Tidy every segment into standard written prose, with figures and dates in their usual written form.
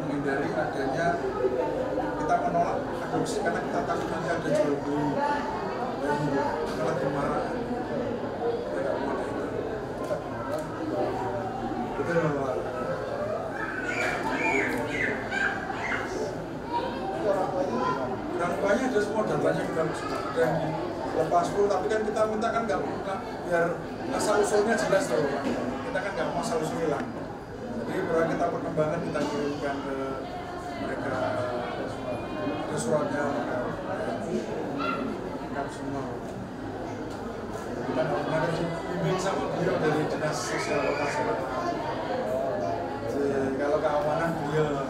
menghindari adanya, kita menolak adopsi karena kita takut nanti ada jual beli bayi, malah kemarahan. Tidak mau ada itu. Betul Pak. Orang tuanya ada semua datanya kita sudah lepas full, tapi kan kita minta kan nggak biar asal usulnya jelas loh Pak. Kita kan nggak mau asal usul hilang. Jadi proyek kita perkembangan kita kirimkan ke mereka, ada suratnya mereka semua. Kita benar-benar dibimbing sama beliau dari Dinas Sosial Kota Solo. Kalau keamanan beliau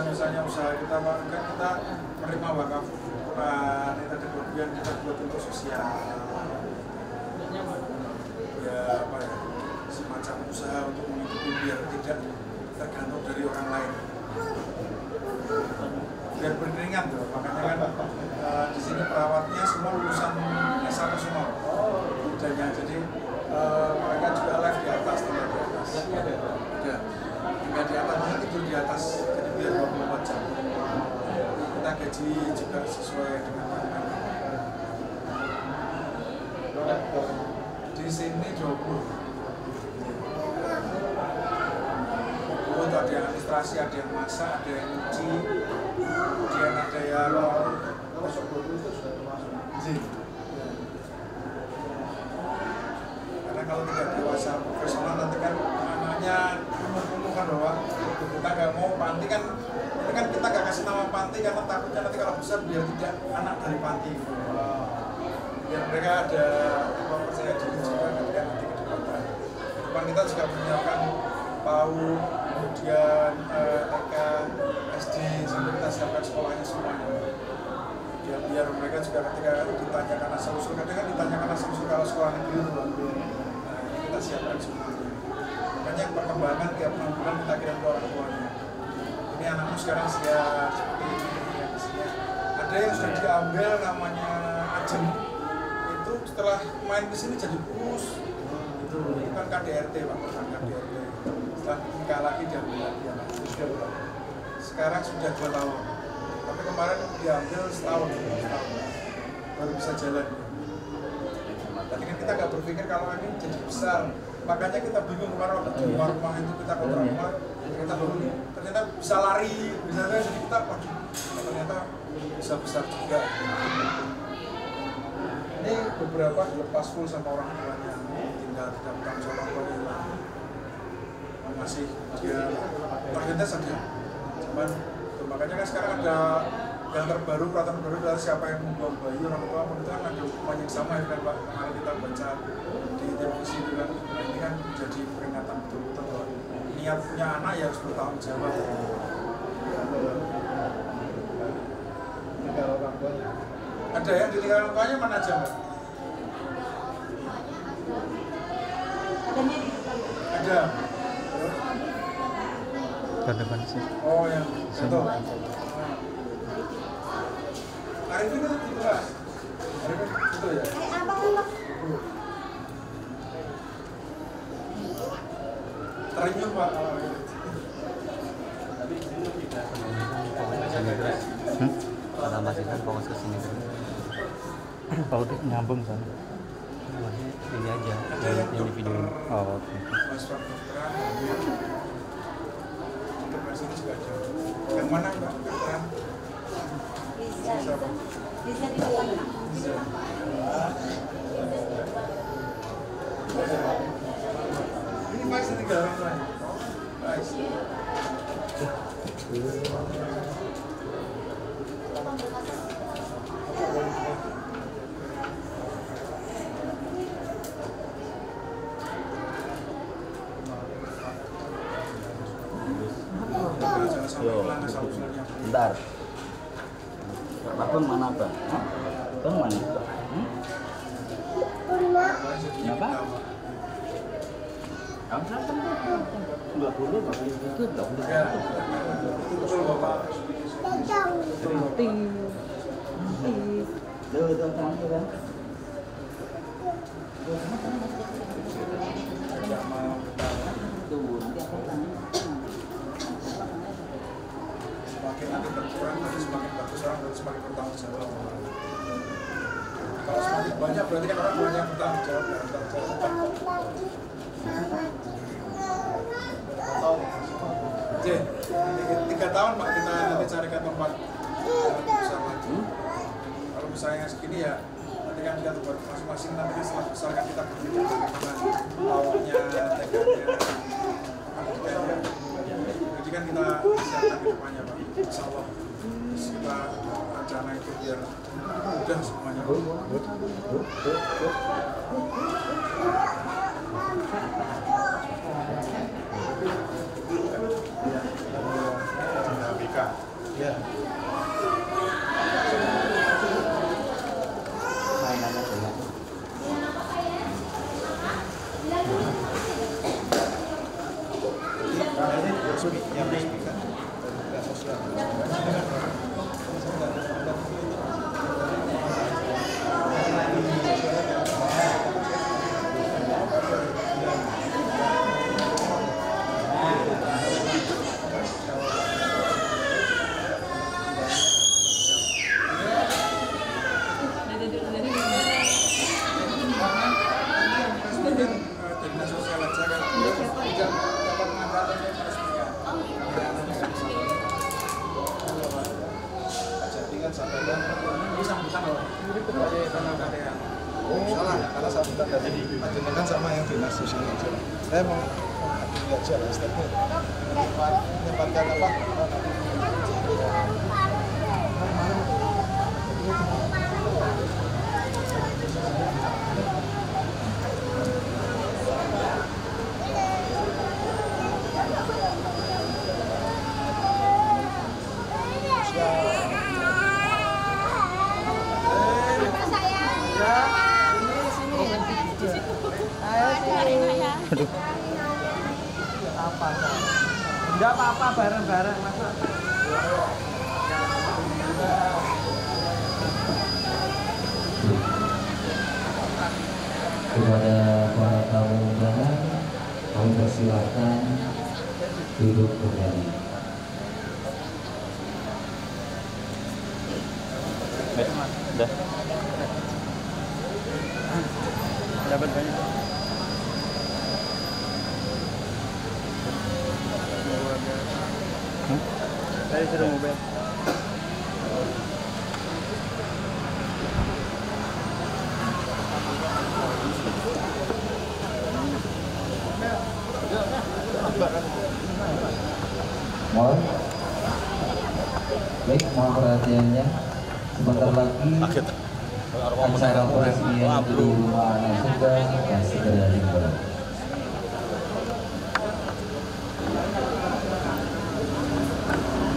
misalnya usaha kita kan kita menerima wakaf Quran, itu ada kelebihan kita buat untuk sosial ya apa ya, semacam usaha untuk menghidupi biar tidak tergantung dari orang lain, biar beriringan tuh. Makanya kan di sini perawatnya semua lulusan S1 semua bidangnya, jadi mereka juga live di atas, tinggal di atas ada tinggal di atas, tidur di atas, jadi biar 24 jam. Kita gaji juga sesuai dengan di sini 20. Ada yang administrasi, ada yang masak, ada yang nyuci, kemudian ada yang karena kalau tidak dewasa profesional nanti kan anaknya menumbuhkan bahwa kita nggak mau panti kan, ini kan kita nggak kasih nama panti karena takutnya nanti kalau besar biar tidak anak dari panti, biar mereka ada percaya diri juga ketika nanti ke depan kita juga menyiapkan PAUD, kemudian TK, SD, sampai kita siapkan sekolahnya semuanya. Biar mereka juga ketika ditanyakan asal usul, kadang kan ditanyakan asal usul kalau sekolah negeri itu, nah, kita siapkan semuanya. Makanya perkembangan tiap 6 bulan kita kirim ke orang tuanya. Ini anakmu sekarang usia seperti ini, ada yang sudah diambil namanya Ajem, itu setelah main di sini jadi kurus. Itu kan KDRT Pak, bukan KDRT. Setelah nikah lagi diambil lagi anak itu sekarang sudah 2 tahun, tapi kemarin diambil setahun baru bisa jalan. Tadi kan kita nggak berpikir kalau ini jadi besar, makanya kita bingung kemarin waktu di rumah itu kita kontrak rumah, kita dulu ternyata bisa lari, bisa jadi kita ternyata bisa besar juga. Ini beberapa dilepas full sama orang tuanya, tinggal tidak bertanggung jawab orang tuanya, masih dia targetnya saja. Cuman makanya kan sekarang ada yang terbaru, peraturan baru adalah siapa yang membuang bayi orang tua itu kan ada hukuman yang sama ya kan Pak. Kemarin kita baca di televisi itu kan, ini kan jadi peringatan betul-betul bahwa niat punya anak ya harus bertanggung jawab. Ada yang ditinggal orang tuanya mana aja Pak? Ada. Ke depan sih. Oh yang itu. Arifin itu juga. Arifin itu ya. Terenyuh Pak. Kalau masih kan fokus ke sini terus. Kalau udah nyambung kan. Ini aja yang di video. Oh, oke. Untuk sini juga ada. Yang mana Mbak? Kedokteran? Bisa di depan. Ini masih 3 orang lain. Nice. Bentar. Abang mana Bang? Bang mana? Kenapa? Enggak boleh Bapak itu enggak boleh. Betul Bapak. Semakin nanti berkurang, nanti semakin bagus orang, nanti semakin bertanggung jawab. Kalau semakin banyak berarti kan orang banyak bertanggung jawab. Oke, 3 tahun Pak kita nanti carikan tempat besar lagi. Kalau misalnya segini ya, nanti kan kita buat masing-masing nanti setelah besar kan kita berpikir bagaimana awalnya, tegaknya. Jadi kan kita siapkan ke depannya Pak, insya Allah. Terus kita rencana itu biar mudah semuanya. Ya. Mainannya banyak. Ini resmi yang resmi kan, sosial. Salah, karena sambutan dari panjenengan sama yang dinas sosial aja. Saya mau lihat aja stepnya. Menyempatkan apa? Aduh. Enggak apa-apa bareng-bareng masa. Kepada para tamu undangan, kami persilahkan duduk kembali. Udah. Dapat banyak. Saya suruh mobil. Mohon, baik, mohon perhatiannya. Sebentar lagi acara peresmian di rumah anak sudah akan segera dimulai.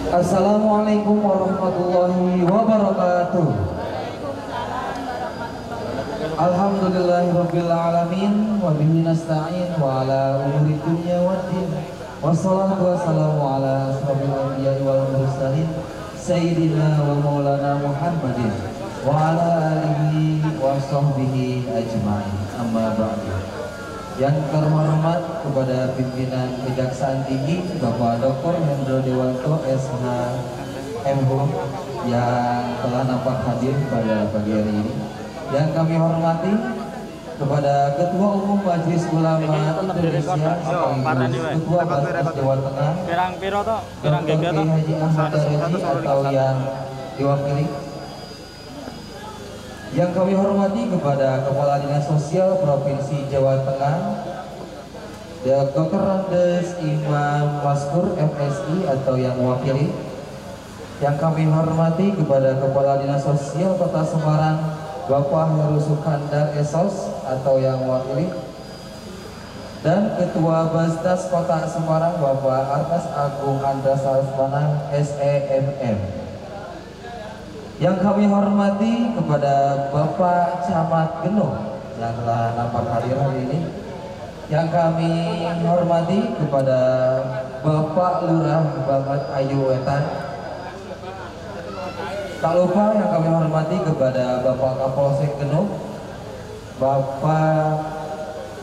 Assalamualaikum warahmatullahi wabarakatuh. Alhamdulillahirabbil alamin wa bihi nasta'in wa ala umuri dunya waddin. Wassalatu wassalamu ala asrofil anbiya'i wal mursalin sayyidina wa maulana Muhammadin wa ala alihi wa sahbihi ajma'in. Amma ba'du. Yang terhormat kepada pimpinan Kejaksaan Tinggi Bapak Dr. Hendro Dewanto SH MHum yang telah nampak hadir pada pagi hari ini. Yang kami hormati kepada Ketua Umum Majelis Ulama Indonesia sekaligus Ketua Basnas Jawa Tengah Dr. Kiai Haji Ahmad Dareni atau yang diwakili. Yang kami hormati kepada Kepala Dinas Sosial Provinsi Jawa Tengah Dr. Randes Imam Maskur FSI atau yang mewakili. Yang kami hormati kepada Kepala Dinas Sosial Kota Semarang Bapak Heru Sukandar Esos atau yang mewakili, dan Ketua Basnas Kota Semarang Bapak Artas Agung Andras Salsmana SEMM. Yang kami hormati kepada Bapak Camat Genung yang telah nampak hadir hari ini. Yang kami hormati kepada Bapak Lurah Bamat Ayu Wetan. Tak lupa yang kami hormati kepada Bapak Kapolsek Genung,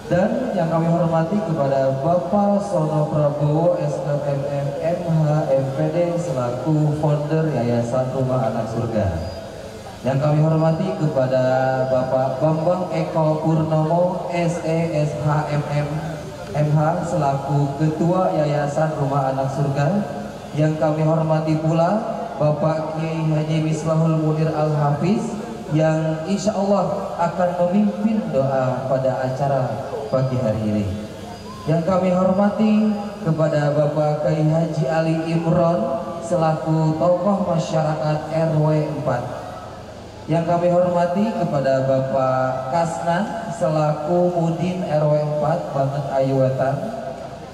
dan yang kami hormati kepada Bapak Sono Prabowo SMMM MH MPD selaku founder Yayasan Rumah Anak Surga. Yang kami hormati kepada Bapak Bambang Eko Purnomo SESHMM MH selaku Ketua Yayasan Rumah Anak Surga. Yang kami hormati pula Bapak Kiai Haji Mislahul Munir Al-Hafiz yang insya Allah akan memimpin doa pada acara pagi hari ini. Yang kami hormati kepada Bapak Kiai Haji Ali Imron selaku tokoh masyarakat RW 4. Yang kami hormati kepada Bapak Kasnan selaku Mudin RW 4 Banget Ayuwetan.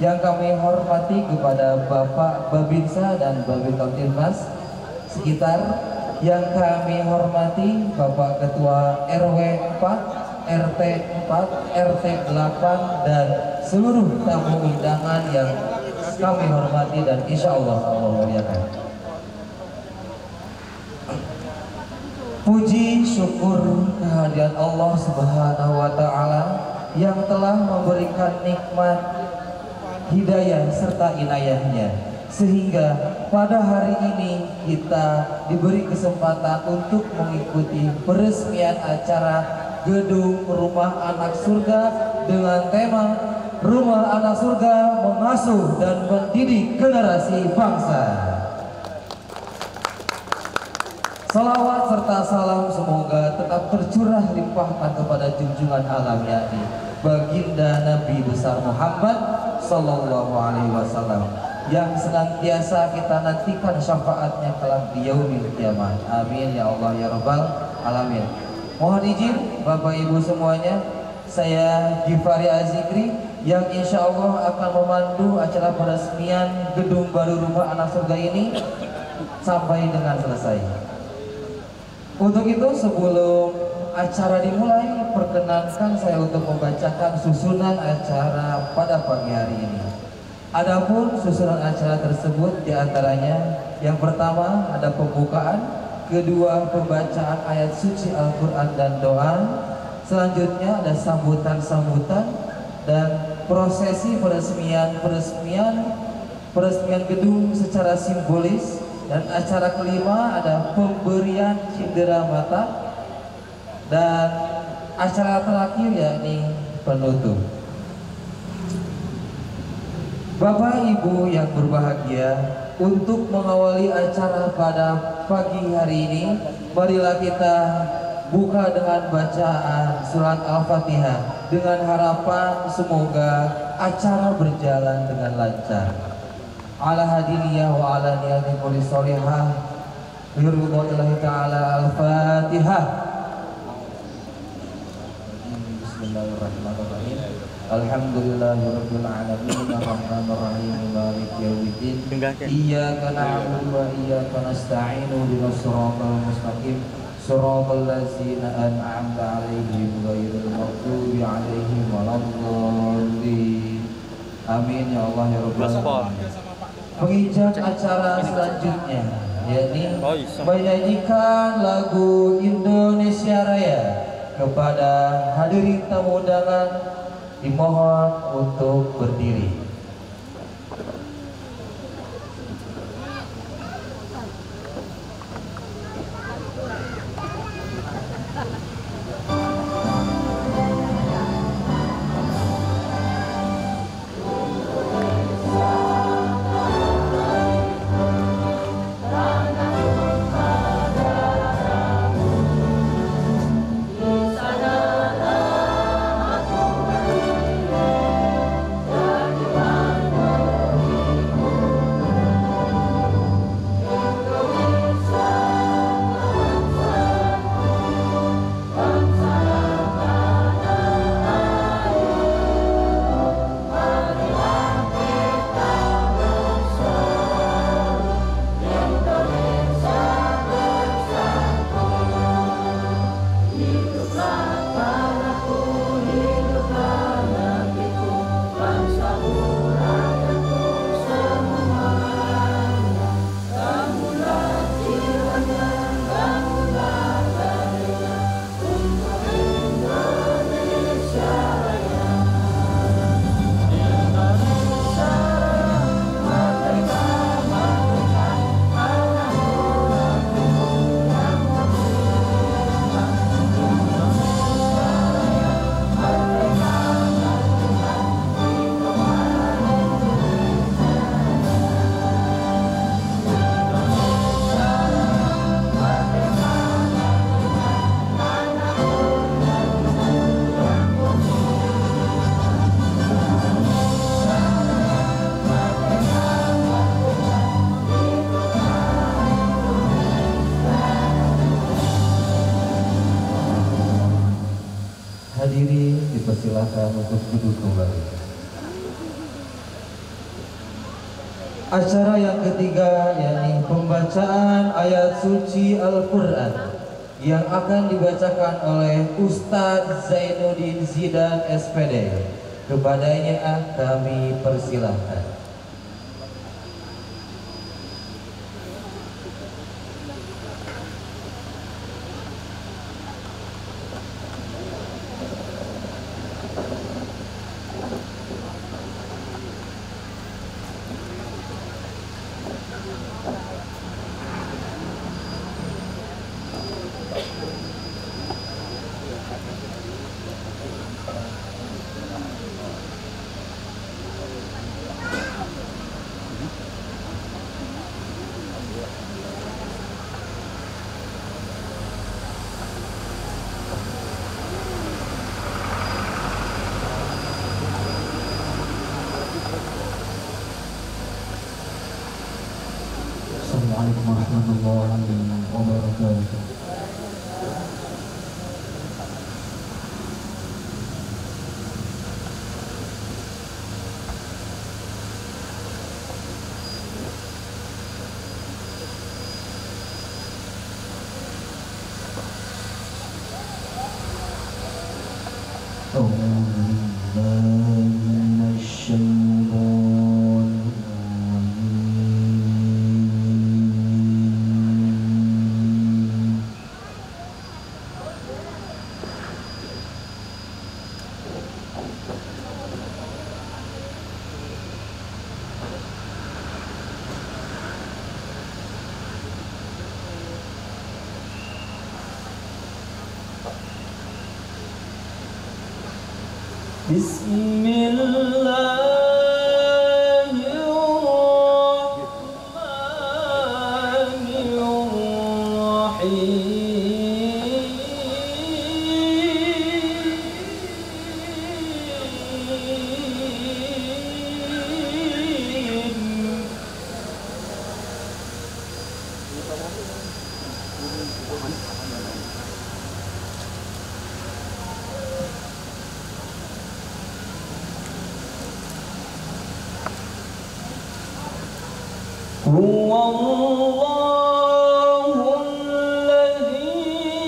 Yang kami hormati kepada Bapak Babinsa dan Babinsa Timnas sekitar. Yang kami hormati Bapak Ketua RW 4, RT 4, RT 8 dan seluruh tamu undangan yang kami hormati dan insya Allah muliakan. Puji syukur kehadiran Allah Subhanahu wa Ta'ala yang telah memberikan nikmat hidayah serta inayahnya, sehingga pada hari ini kita diberi kesempatan untuk mengikuti peresmian acara Gedung Rumah Anak Surga dengan tema Rumah Anak Surga Mengasuh dan Mendidik Generasi Bangsa. Salawat serta salam semoga tetap tercurah limpahkan kepada junjungan alam yakni Baginda Nabi besar Muhammad Sallallahu Alaihi Wasallam yang senantiasa kita nantikan syafaatnya kelak di yaumil kiamat. Amin ya Allah ya Rabbal alamin. Mohon izin Bapak Ibu semuanya, saya Gifari Azikri yang insya Allah akan memandu acara peresmian gedung baru Rumah Anak Surga ini sampai dengan selesai. Untuk itu sebelum acara dimulai, perkenankan saya untuk membacakan susunan acara pada pagi hari ini. Adapun susunan acara tersebut diantaranya yang pertama ada pembukaan, kedua pembacaan ayat suci Al-Quran dan doa, selanjutnya ada sambutan-sambutan dan prosesi peresmian gedung secara simbolis, dan acara kelima ada pemberian cindera mata, dan acara terakhir yakni penutup. Bapak Ibu yang berbahagia, untuk mengawali acara pada pagi hari ini, marilah kita buka dengan bacaan surat Al-Fatihah dengan harapan semoga acara berjalan dengan lancar. Ala hadiniyah wa ala niyati kulli sholihah biridwanillahi ta'ala. Al-Fatihah. Bismillahirrahmanirrahim. Alhamdulillahirabbil alamin arrahmanir rahim maliki yaumiddin. Iyyaka na'budu wa iyyaka nasta'in ihdinas siratal mustaqim Shiratal ladzina an'amta 'alaihim ghairil maghdubi alaihim waladdallin. Amin ya Allah ya rabbal alamin. Menginjak acara selanjutnya, yakni menyanyikan lagu Indonesia Raya. Kepada hadirin tamu undangan dimohon untuk berdiri. Hadirin dipersilakan untuk duduk kembali. Acara yang ketiga yakni pembacaan ayat suci Al-Quran yang akan dibacakan oleh Ustadz Zainuddin Zidan SPD. Kepadanya kami persilahkan. Assalamualaikum warahmatullahi wabarakatuh. هو الله الذي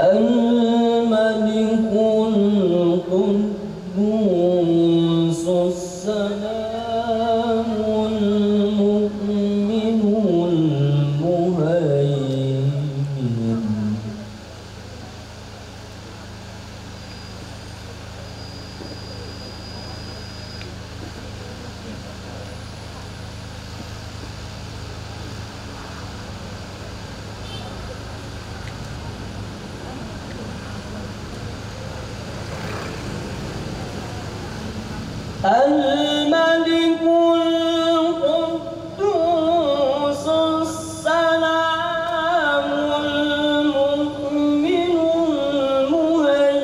الملك القدوس السلام المؤمن المهيمن الملك القدوس السلام المؤمن المهيمن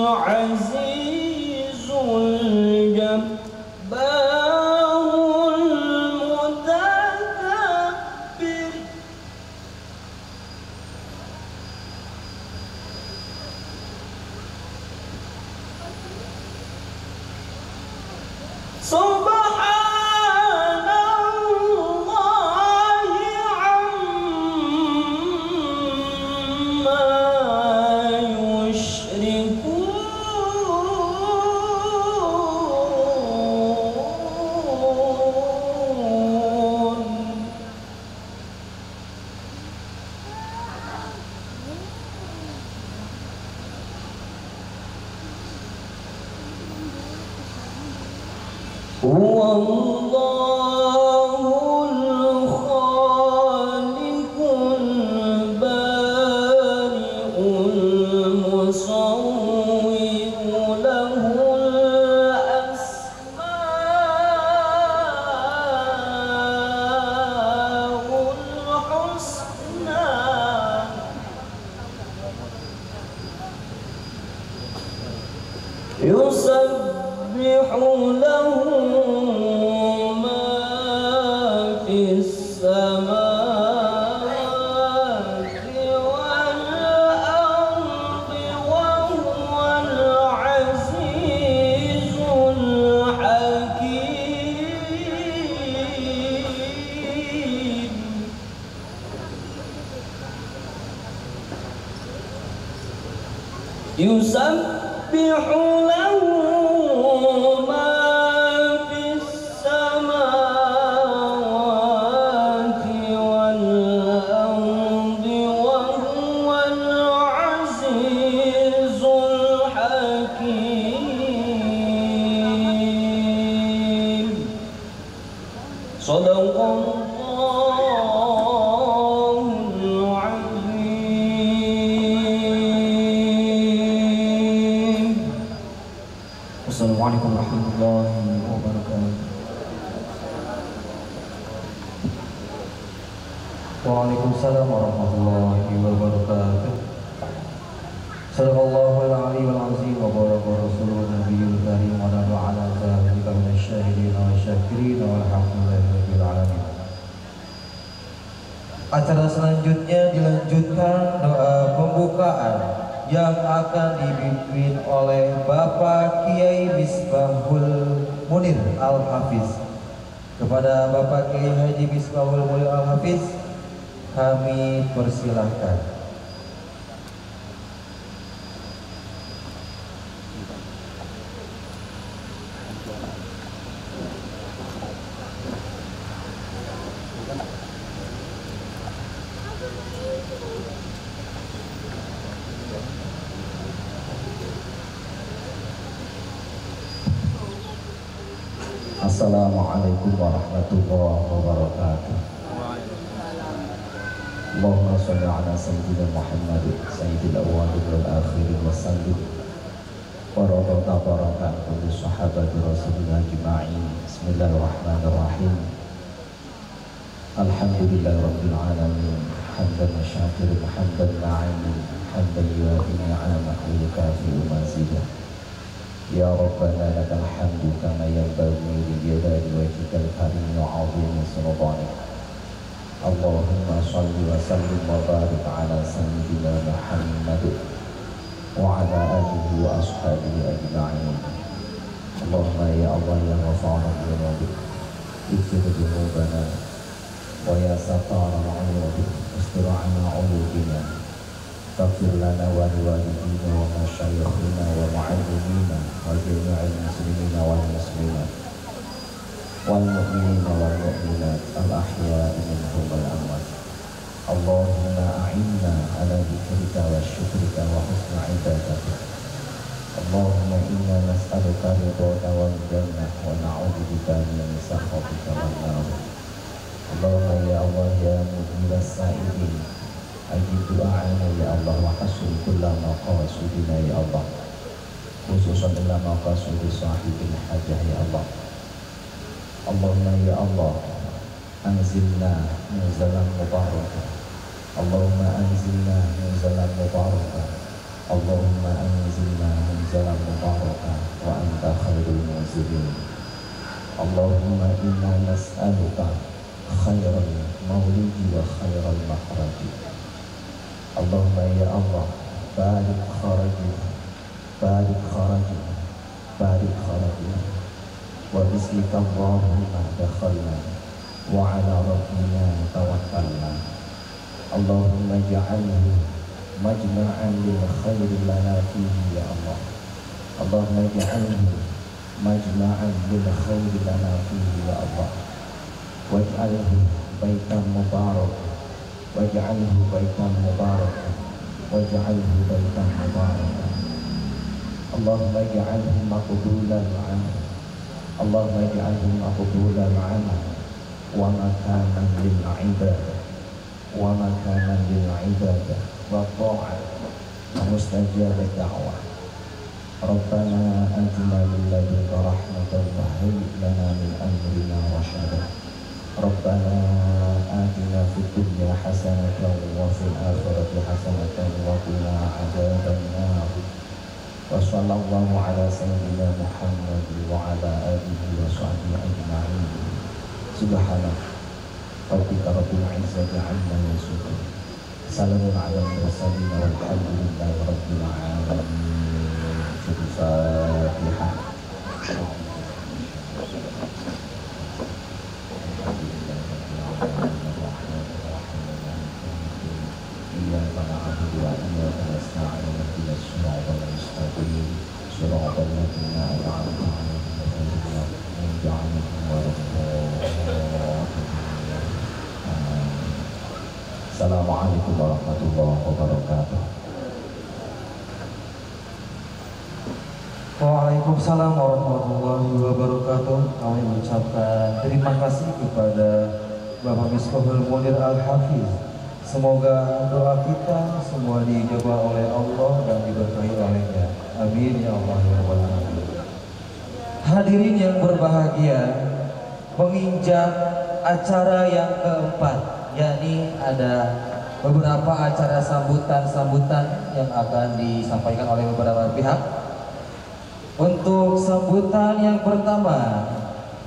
العزيز الجبار المتكبر سبحان الله عما يشركون هو الله الخالق البارئ المصور له الأسماء الحسنى يسبح له ما في السماوات والأرض وهو العزيز الحكيم يسبح له ما في السماوات والأرض وهو العزيز الحكيم صدق الله العظيم. Assalamualaikum warahmatullahi wabarakatuh. Waalaikumsalam warahmatullahi wabarakatuh. Sadaqallahul aliyyul azim wa baraka rasulun nabiyul karim wa nahnu ala dzalika minasyahidin wa syakirin walhamdulillahi rabbil alamin. Acara selanjutnya dilanjutkan doa pembukaan yang akan dipimpin oleh Bapak Kiai Misbahul Munir Al-Hafiz. Kepada Bapak Kiai Haji Misbahul Munir Al-Hafiz kami persilahkan. Assalamualaikum warahmatullahi wabarakatuh. Allahumma shalli ala sayyidina Muhammad sayyidil awwalin wal akhirin wa sallim wa radana baraka kulli sahabati rasulillah ajma'in. Bismillahirrahmanirrahim. Alhamdulillahi rabbil alamin. Hamdan syakirin hamdan na'imin hamdan yuwafi ni'amahu wa yukafi'u mazidah. Ya Rabbana lakal hamdu kama yanbaghi li jalali wajhikal karim wa 'azimi sultanik. Allahumma shalli wa sallim wa barik ala sayyidina Muhammad wa ala alihi wa ashabihi ajma'in. Allahumma ya Allah ya ghafara dhunubi ighfir dhunubana wa ya satara al-'uyubi istir 'anna 'uyubina faghfir lana wa liwalidina wa masyayikhina wa mu'allimina wa jami'il muslimina wal muslimat wal mu'minina wal mu'minat al-ahya'i minhum wal amwat. Allahumma a'inna ala dzikrika wa syukrika wa husni ibadatik. Allahumma inna nas'aluka ridhaka wal jannah wa na'udzubika min sakhatika wan nar. Allahumma ya Allah ya mujibas sa'ilin ajib du'ana ya Allah wa hasul kulla maqasidina ya Allah, khususan ila maqasidi sahibil hajah ya Allah. Allahumma ya Allah anzilna munzalan mubarakah. Allahumma anzilna munzalan mubarakah. Allahumma anzilna munzalan mubarakah wa anta khairul munzilin. Allahumma inna nas'aluka khairal mawlidi wa khairal makhraji. Allahumma ya Allah barik kharaji barik kharaji barik kharaji wa bismika Allahumma dakhalna wa ala rabbina tawakkalna. Allahumma ja'alhu majma'an lil khairi lana fihi ya Allah. Allahumma ja'alhu majma'an lil khairi lana fihi ya Allah. Waj'alhu baitan mubarak waj'alhu baitan mubarak waj'alhu baitan mubarak. Allahumma ja'alhu maqbulan ma'ana. Allahumma ja'alhu maqbulan ma'ana wa makanan lil ibadah wa makanan lil ibadah wa ta'at wa mustajab da'wah. Rabbana atina min ladunka rahmatan wa hayyi lana min amrina rashada. Rabbana atina fid dunya hasanatan wa fil akhirati hasanatan wa qina adzaban nar. Wa sallallahu ala sayyidina Muhammad wa ala alihi wa sahbihi ajma'in. Subhana rabbika rabbil izzati 'amma yasifun. Salamun 'alal mursalin walhamdulillahi rabbil alamin. Al-Fatihah. Iyyaka na'budu wa iyyaka nasta'in ihdinas siratal mustaqim siratal ladzina an'amta 'alaihim ghairil maghdubi 'alaihim. Assalamualaikum warahmatullahi wabarakatuh. Waalaikumsalam warahmatullahi wabarakatuh. Kami mengucapkan terima kasih kepada Bapak Miftahul Munir Al-Hafiz. Semoga doa kita semua dijawab oleh Allah dan diberkahi olehnya. Amin ya Allah ya Rabbal alamin. Hadirin yang berbahagia, menginjak acara yang keempat, yakni ada beberapa acara sambutan-sambutan yang akan disampaikan oleh beberapa pihak. Untuk sambutan yang pertama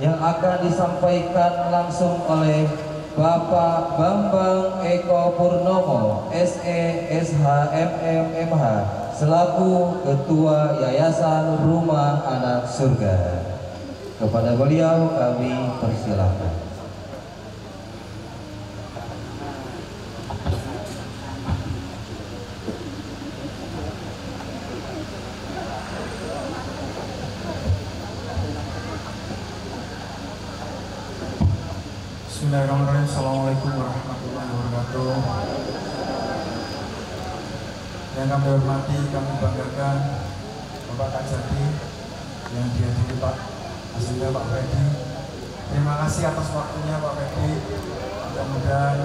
yang akan disampaikan langsung oleh Bapak Bambang Eko Purnomo SE SHMM MH selaku Ketua Yayasan Rumah Anak Surga. Kepada beliau kami persilakan. Bismillahirrahmanirrahim. Assalamualaikum warahmatullahi wabarakatuh. Yang kami hormati, kami banggakan Bapak Kajati yang dihadiri Pak Hasilnya Pak Freddy. Terima kasih atas waktunya Pak Freddy. Mudah-mudahan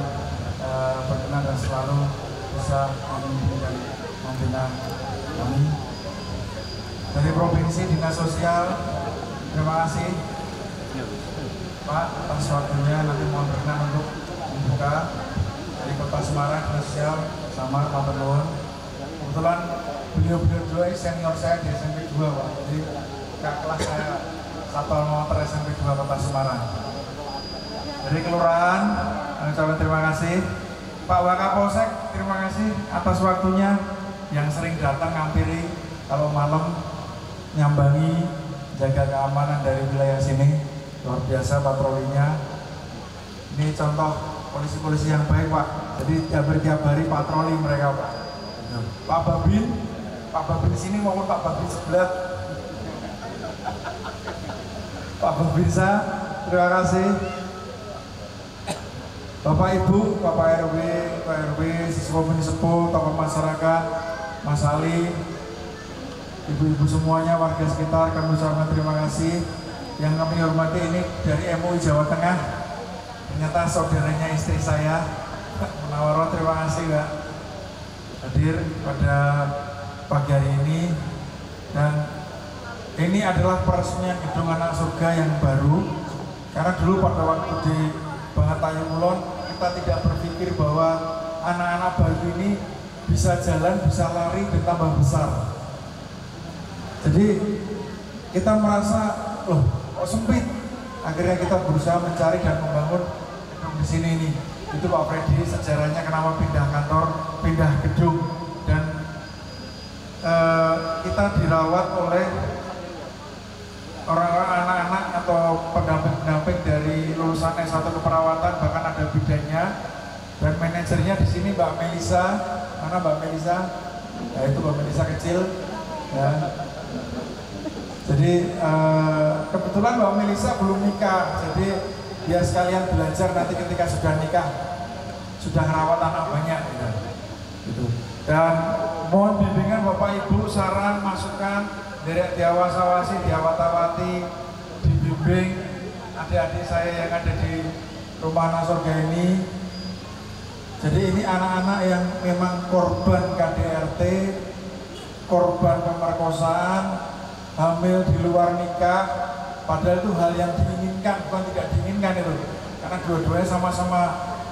berkenan dan selalu bisa memimpin dan membina kami. Dari Provinsi Dinas Sosial, terima kasih Pak atas waktunya. Nanti mohon berkenan untuk membuka dari Kota Semarang Dinas Sosial sama Pak Perluan. Kebetulan beliau-beliau dua senior saya di SMP 2 Pak. Jadi kakak kelas saya Satpol Motor SMP 2 Kota Semarang. Dari kelurahan, ucapkan terima kasih. Pak Wakapolsek, terima kasih atas waktunya yang sering datang ngampiri kalau malam nyambangi, jaga keamanan dari wilayah sini. Luar biasa patrolinya. Ini contoh polisi-polisi yang baik Pak. Jadi tiap hari patroli mereka Pak. Pak Babin di sini maupun Pak Babin sebelah. Pak Babinsa, terima kasih. Bapak Ibu, Bapak RW, Pak RW, siswa sepuh, tokoh masyarakat, Mas Ali, ibu-ibu semuanya, warga sekitar, kami ucapkan terima kasih. Yang kami hormati ini dari MUI Jawa Tengah, ternyata saudaranya istri saya, Munawaro, terima kasih Kak hadir pada pagi hari ini. Dan ini adalah peresmian gedung anak surga yang baru, karena dulu pada waktu di Bangatayu Mulon kita tidak berpikir bahwa anak-anak baru ini bisa jalan, bisa lari, dan tambah besar. Jadi kita merasa, loh kok sempit. Akhirnya kita berusaha mencari dan membangun gedung di sini ini. Itu Pak Freddy sejarahnya kenapa pindah kantor, pindah gedung, dan kita dirawat oleh orang-orang anak-anak atau pendamping-pendamping dari lulusan S1 keperawatan, bahkan ada bidannya, dan manajernya di sini Mbak Melisa. Mana Mbak Melisa? Ya itu Mbak Melisa kecil. Ya. Jadi kebetulan Mbak Melisa belum nikah, jadi dia sekalian belajar nanti ketika sudah nikah, sudah merawat anak banyak. Gitu. Dan mohon bimbingan Bapak Ibu, saran, masukan, dari diawasi-awasi, diawat-awati, dibimbing adik-adik saya yang ada di rumah anak surga ini. Jadi ini anak-anak yang memang korban KDRT, korban pemerkosaan, hamil di luar nikah, padahal itu hal yang diinginkan, bukan tidak diinginkan itu. Karena dua-duanya sama-sama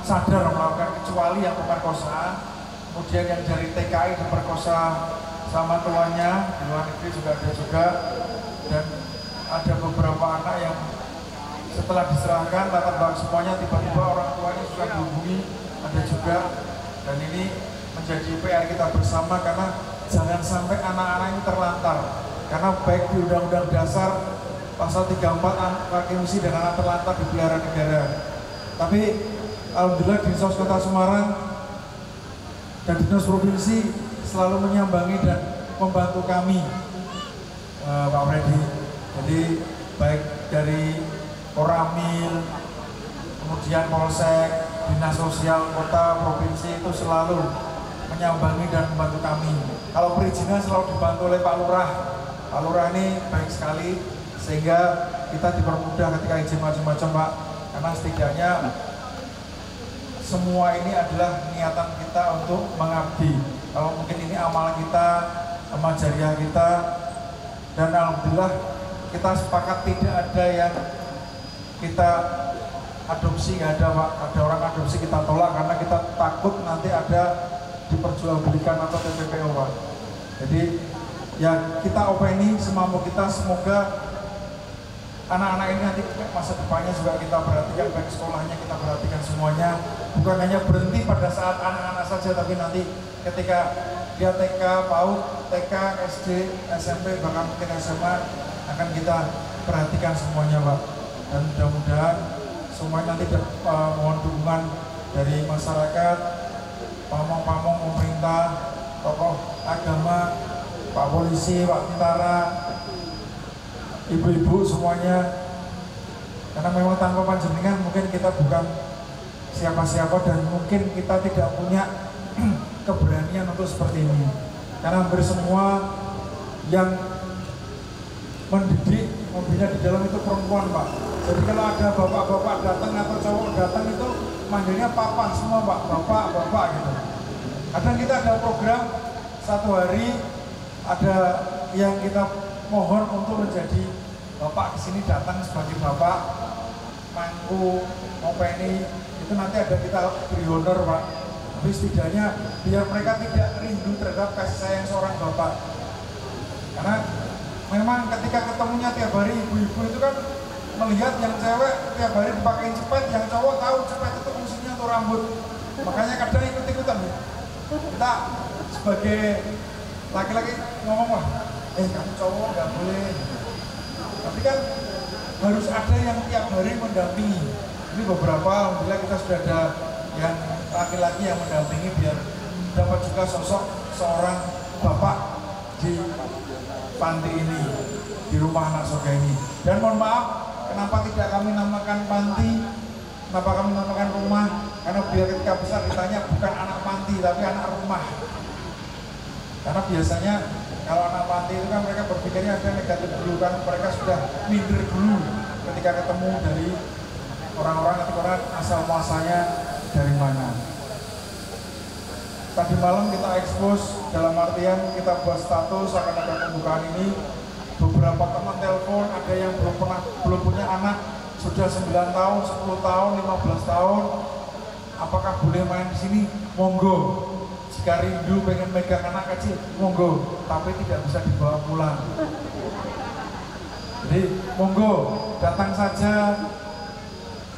sadar melakukan, kecuali yang pemerkosaan. Kemudian yang dari TKI diperkosa sama tuannya, di luar negeri juga ada juga. Dan ada beberapa anak yang setelah diserahkan latar belakang semuanya, tiba-tiba orang tuanya sudah dihubungi, ada juga. Dan ini menjadi PR kita bersama, karena jangan sampai anak-anak ini terlantar. Karena baik di Undang-Undang Dasar pasal 34 laki misi dan anak terlantar dipelihara negara. Tapi alhamdulillah Dinsos Kota Semarang dan Dinas Provinsi selalu menyambangi dan membantu kami, Pak Freddy. Jadi baik dari Koramil, kemudian Polsek, Dinas Sosial Kota, Provinsi itu selalu menyambangi dan membantu kami. Kalau perizinan selalu dibantu oleh Pak Lurah. Pak Lurah ini baik sekali, sehingga kita dipermudah ketika izin macam-macam Pak. Karena setidaknya semua ini adalah niatan kita untuk mengabdi. Kalau mungkin ini amal kita, amal jariah kita, dan alhamdulillah kita sepakat tidak ada yang kita adopsi, nggak ada Pak. Ada orang adopsi kita tolak karena kita takut nanti ada diperjualbelikan atau TPPO Pak. Jadi ya kita openi semampu kita, semoga anak-anak ini nanti masa depannya juga kita perhatikan, baik sekolahnya kita perhatikan semuanya. Bukan hanya berhenti pada saat anak-anak saja, tapi nanti ketika dia TK, PAUD, TK, SD, SMP, bahkan mungkin SMA akan kita perhatikan semuanya Pak. Dan mudah-mudahan semuanya nanti mohon dukungan dari masyarakat, pamong-pamong pemerintah, tokoh agama, Pak Polisi, Pak Tentara, ibu-ibu semuanya. Karena memang tanpa panjenengan mungkin kita bukan siapa-siapa, dan mungkin kita tidak punya keberanian untuk seperti ini. Karena hampir semua yang mendidik, membina di dalam itu perempuan Pak. Jadi kalau ada bapak-bapak datang atau cowok datang itu manggilnya papa semua Pak, bapak gitu. Kadang kita ada program satu hari, ada yang kita mohon untuk menjadi bapak kesini, datang sebagai bapak, mangku, ngopeni, itu nanti ada kita beri honor Pak. tapi setidaknya biar mereka tidak rindu terhadap kasih sayang seorang bapak. Karena memang ketika ketemunya tiap hari ibu-ibu itu kan melihat yang cewek tiap hari dipakai cepet, yang cowok tahu cepet itu fungsinya untuk rambut, makanya kadang ikut-ikutan ya. Kita sebagai laki-laki ngomong, wah kamu cowok nggak boleh, tapi kan harus ada yang tiap hari mendampingi. Ini beberapa, alhamdulillah kita sudah ada yang laki-laki yang mendampingi biar dapat juga sosok seorang bapak di panti ini, di rumah anak surga ini. Dan mohon maaf, kenapa tidak kami namakan panti, kenapa kami namakan rumah? Karena biar ketika besar ditanya bukan anak panti tapi anak rumah. Karena biasanya kalau anak panti itu kan mereka berpikirnya ada negatif dulu, kan mereka sudah minder dulu ketika ketemu dari orang-orang, ketika orang asal muasalnya dari mana. Tadi malam kita expose, dalam artian kita buat status akan ada pembukaan ini. Beberapa teman telepon, ada yang belum punya anak, sudah 9 tahun, 10 tahun, 15 tahun. Apakah boleh main di sini? Monggo. Jika rindu pengen megang anak kecil, monggo. Tapi tidak bisa dibawa pulang. Jadi monggo, datang saja,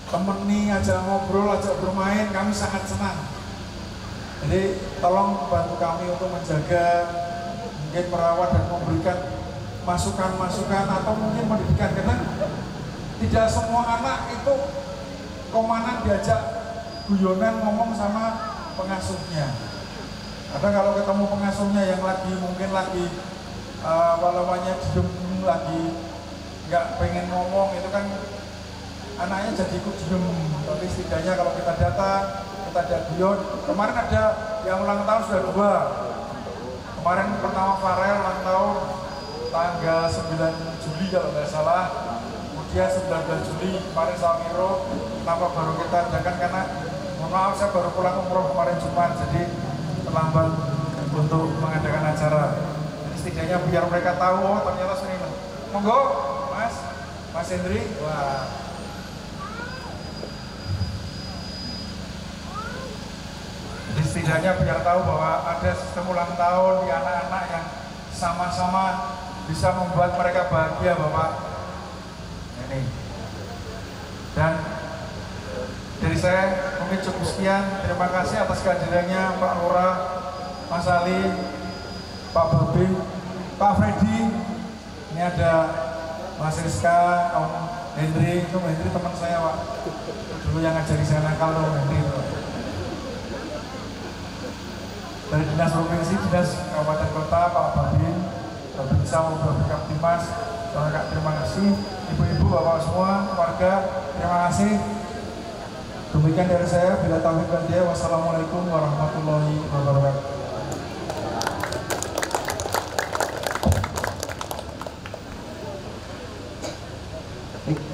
temeni, ajak ngobrol, ajak bermain, kami sangat senang. Jadi tolong bantu kami untuk menjaga, mungkin merawat dan memberikan masukan-masukan atau mungkin pendidikan, karena tidak semua anak itu komanan diajak guyonan ngomong sama pengasuhnya. Kadang kalau ketemu pengasuhnya yang mungkin lagi diem, lagi nggak pengen ngomong, itu kan anaknya jadi ikut diem. Tapi setidaknya kalau kita datang, kita ada guyon. Kemarin ada yang ulang tahun sudah 2. Kemarin pertama Farel ulang tahun tanggal 9 Juli kalau nggak salah. Kemudian 19 Juli kemarin Salmiro. Kenapa baru kita adakan? Karena mohon maaf saya baru pulang umroh kemarin Jumat, jadi terlambat untuk mengadakan acara. Jadi setidaknya biar mereka tahu, oh ternyata sering. Monggo Mas Hendri. Wah. Jadi setidaknya biar tahu bahwa ada sistem ulang tahun di anak-anak yang sama-sama bisa membuat mereka bahagia, Bapak. Ini. Dan dari saya mungkin cukup sekian. Terima kasih atas kehadirannya Pak Lurah, Mas Ali, Pak Babi, Pak Freddy. Ini ada Mas Rizka, Om Hendri. Itu Hendri teman saya, Pak. Dulu yang ngajari saya nakal, Om Hendri. Dari Dinas Provinsi, Dinas Kabupaten Kota, Pak Babin, Pak Bisa, Bapak Kaptimas, Bapak, terima kasih. Ibu-ibu, bapak semua, warga, terima kasih. Demikian dari saya, bila taufiq wal hidayah. Wassalamualaikum warahmatullahi wabarakatuh.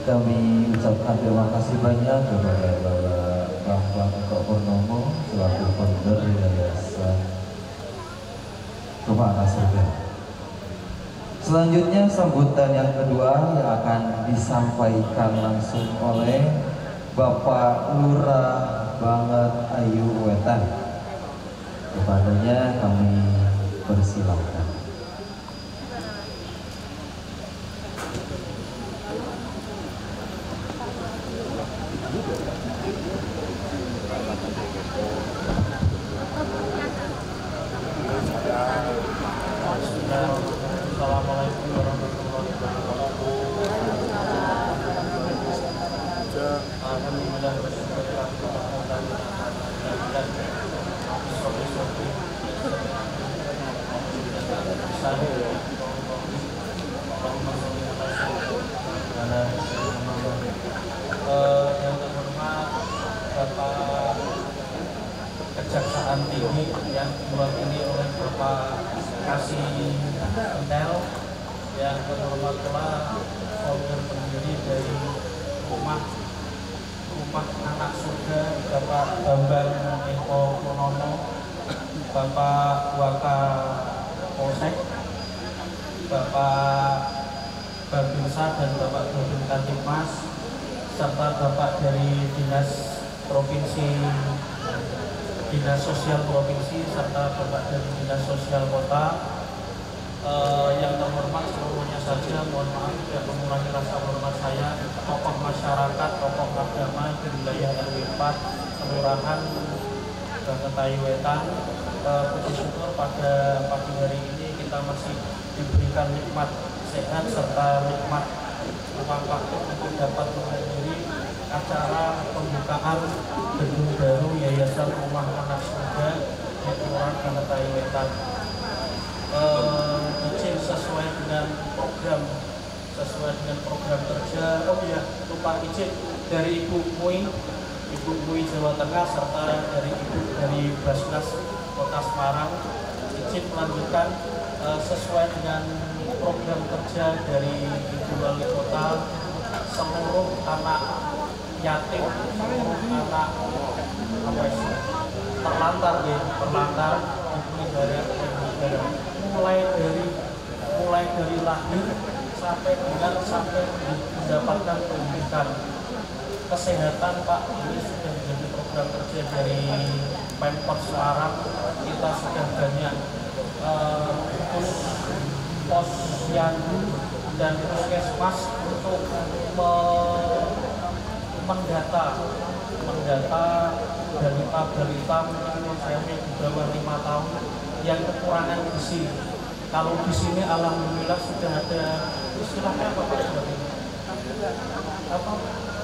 Kami ucapkan terima kasih banyak kepada Bapak Rahmat Eko Purnomo selaku founder Yayasan Rumah Anak Surga. Selanjutnya sambutan yang kedua yang akan disampaikan langsung oleh Bapak Lurah Banget Ayu Wetan. Kepadanya kami persilakan. Assalamualaikum warahmatullahi wabarakatuh. Alhamdulillah yang terhormat Bapak Kejaksaan Tinggi yang diwakili oleh Bapak Kasih Intel, yang terhormat pula founder pendiri dari rumah Anak Surga Bapak Bambang Eko Purnomo, Bapak Waka Polsek, Bapak Babinsa dan Bapak Babin Kantimas, serta Bapak dari Dinas Provinsi Dinas Sosial Provinsi serta Bapak dari Dinas Sosial Kota. Yang terhormat seluruhnya saja, mohon maaf tidak mengurangi rasa hormat saya, tokoh masyarakat, tokoh agama di wilayah RW 4 Kelurahan Bangetai Wetan. Puji syukur pada pagi hari ini kita masih diberikan nikmat sehat serta nikmat uang waktu untuk dapat menghadiri acara pembukaan gedung baru Yayasan Rumah Anak Surga di Kelurahan Bangetai Wetan. Izin sesuai dengan program kerja. Oh iya, lupa izin dari Ibu Mui Jawa Tengah serta dari Basnas Kota Semarang, izin melanjutkan sesuai dengan program kerja dari Ibu Wali Kota. Seluruh anak yatim, seluruh anak terlantar dipelihara mulai dari lahir sampai mendapatkan pendidikan. Kesehatan Pak, ini sudah menjadi program kerja dari Pemkot Semarang. Kita sudah banyak posyandu dan puskesmas untuk mendata balita usia di bawah 5 tahun yang kekurangan gizi. Kalau di sini alhamdulillah sudah ada istilahnya apa Pak?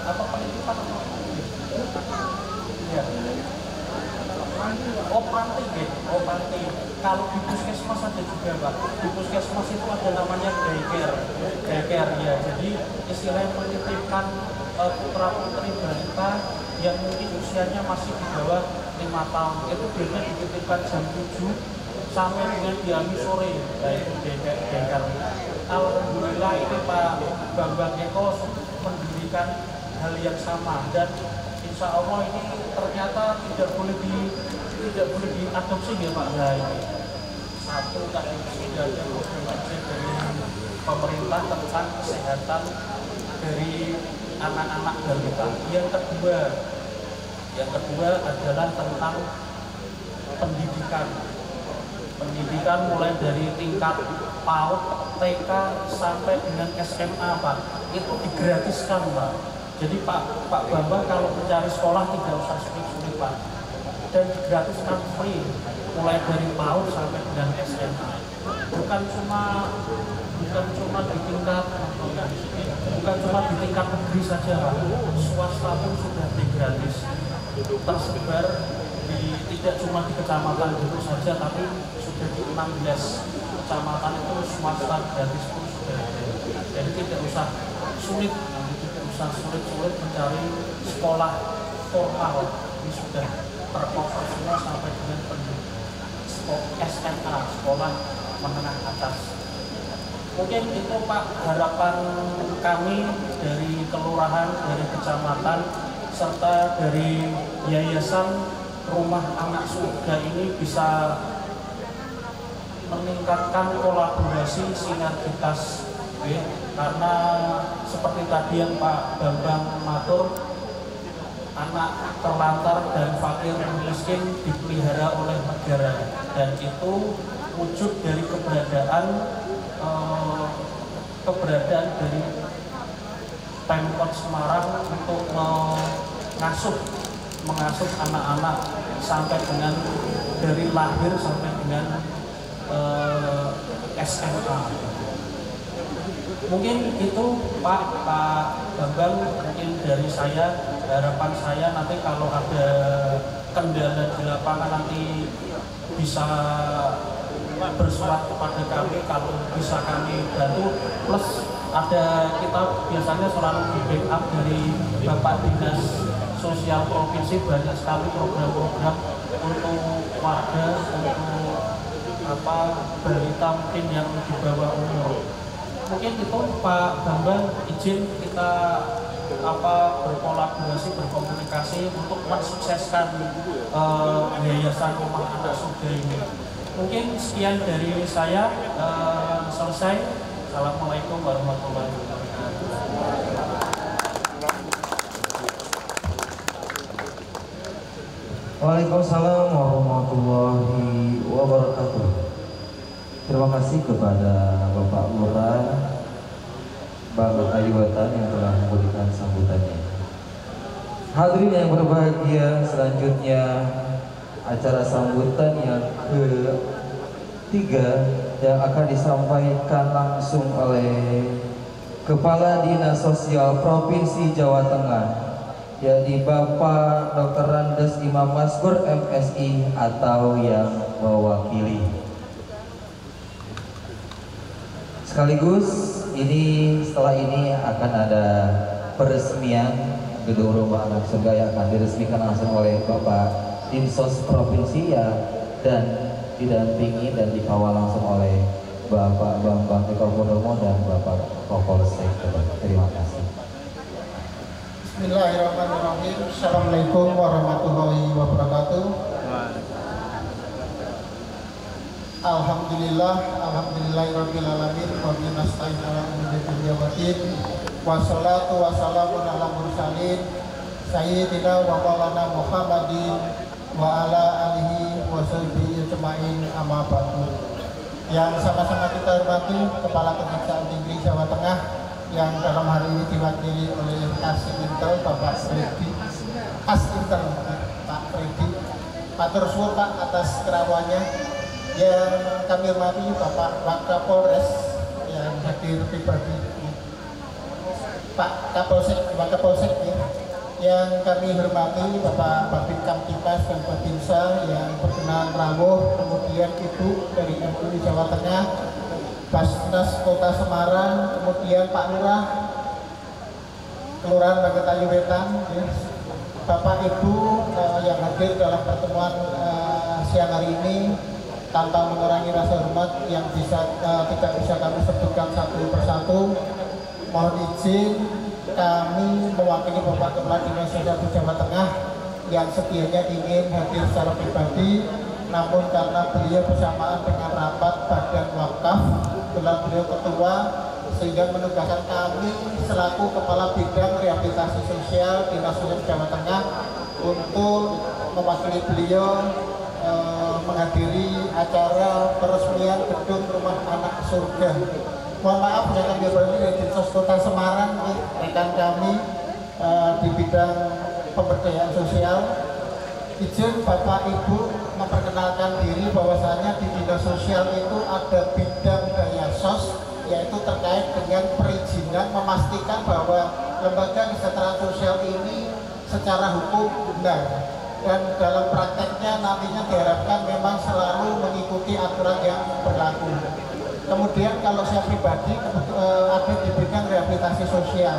Apa penitipan? Ya. Panti. Kalau di puskesmas ada juga Pak. Di puskesmas itu ada namanya daycare ya. Jadi istilahnya menitipkan putra putri balita yang mungkin usianya masih di bawah 5 tahun. Itu biasanya dititipkan jam 7 sampai dengan jam sore, yaitu daycare. Alhamdulillah ini Pak Bambang Eko mendirikan hal yang sama, dan insya Allah ini ternyata tidak boleh diadopsi ya Pak. Nah ini satu tadi sudah ada program dari pemerintah tentang kesehatan dari anak-anak balita. Yang kedua adalah tentang pendidikan mulai dari tingkat PAUD, TK sampai dengan SMA Pak, itu digratiskan Pak. Jadi Pak Bambang kalau mencari sekolah tidak usah sulit-sulit Pak, dan digratiskan free mulai dari PAUD sampai dengan SMA. Bukan cuma di tingkat negeri saja Pak, swasta pun sudah digratis, tersebar tidak cuma di kecamatan itu saja, tapi sudah di 16 kecamatan itu swasta gratis pun sudah ada. Jadi tidak usah sulit mencari sekolah formal, ini sudah tercover semua sampai dengan SMA, sekolah menengah atas. Mungkin itu Pak harapan kami dari kelurahan, dari kecamatan, serta dari Yayasan Rumah Anak Surga ini bisa meningkatkan kolaborasi sinergitas, karena seperti tadi yang Pak Bambang matur, anak terlantar dan fakir miskin dipelihara oleh negara, dan itu wujud dari keberadaan dari Pemkot Semarang untuk mengasuh anak-anak sampai dengan dari lahir sampai dengan SMA. Mungkin itu Pak Bambang, mungkin dari saya, harapan saya nanti kalau ada kendala di lapangan nanti bisa bersurat kepada kami, kalau bisa kami bantu. Plus ada, kita biasanya selalu di backup dari Bapak Dinas Sosial Provinsi, banyak sekali program-program untuk warga, untuk balita mungkin yang di bawah umur. Mungkin itu Pak Bambang izin kita berkolaborasi, berkomunikasi untuk mensukseskan Yayasan Rumah Anak Surga ini. Mungkin sekian dari saya, selesai. Assalamualaikum warahmatullahi wabarakatuh. Waalaikumsalam warahmatullahi wabarakatuh. Terima kasih kepada Bapak Lurah Bapak Ayuwatan yang telah memberikan sambutannya. Hadirin yang berbahagia, selanjutnya acara sambutan yang ketiga yang akan disampaikan langsung oleh Kepala Dinas Sosial Provinsi Jawa Tengah, yakni Bapak Dr. Randes Imam Maskur MSI atau yang mewakili. Sekaligus setelah ini akan ada peresmian gedung rumah anak surga yang akan diresmikan langsung oleh Bapak Dinsos Provinsi ya, dan didampingi dan dikawal langsung oleh Bapak Bambang Eko Purnomo dan Bapak Kapolsek. Terima kasih. Bismillahirrahmanirrahim. Assalamualaikum warahmatullahi wabarakatuh. Alhamdulillahirabbil alamin wa bihi nasta'in ala umuri dunya waddin. Wassalatu wassalamu ala mursalin sayyidina wa maulana Muhammadin wa ala alihi wa sahbihi ajmain, amma ba'du. Yang sama-sama kita hormati Kepala Kejaksaan Tinggi Jawa Tengah yang dalam hari ini diwakili oleh Kasintel Bapak Freddy Asintel Pak Freddy. Matur suwun Pak atas kerawanya. Yang kami hormati Bapak Wakapolres yang hadir pribadi, Pak Kapolsek, Pak Kapolsek ya. Yang kami hormati Bapak Babin Kamtipas dan Babinsa yang berkenan rawuh, kemudian Ibu dari MUI Jawa Tengah, Basnas Kota Semarang, kemudian Pak Lurah Kelurahan Bagetayu Wetan, ya. Bapak Ibu yang hadir dalam pertemuan siang hari ini, tanpa mengurangi rasa hormat yang tidak bisa kami sebutkan satu persatu, mohon izin kami mewakili Bapak Kepala Dinas Sosial Jawa Tengah yang sedianya ingin hadir secara pribadi, namun karena beliau bersamaan dengan rapat Badan Wakaf, kebetulan beliau ketua, sehingga menugaskan kami selaku Kepala Bidang Rehabilitasi Sosial Dinas Sosial Jawa Tengah untuk mewakili beliau menghadiri acara peresmian gedung rumah anak surga. Mohon maaf yang kami hormati dari Dinsos Kota Semarang, rekan kami di bidang pemberdayaan sosial. Izin Bapak Ibu memperkenalkan diri bahwasanya di Dinas Sosial itu ada bidang daya sos, yaitu terkait dengan perizinan memastikan bahwa lembaga kesejahteraan sosial ini secara hukum benar, dan dalam prakteknya nantinya diharapkan memang selalu mengikuti aturan yang berlaku. Kemudian kalau saya pribadi ada di bidang rehabilitasi sosial,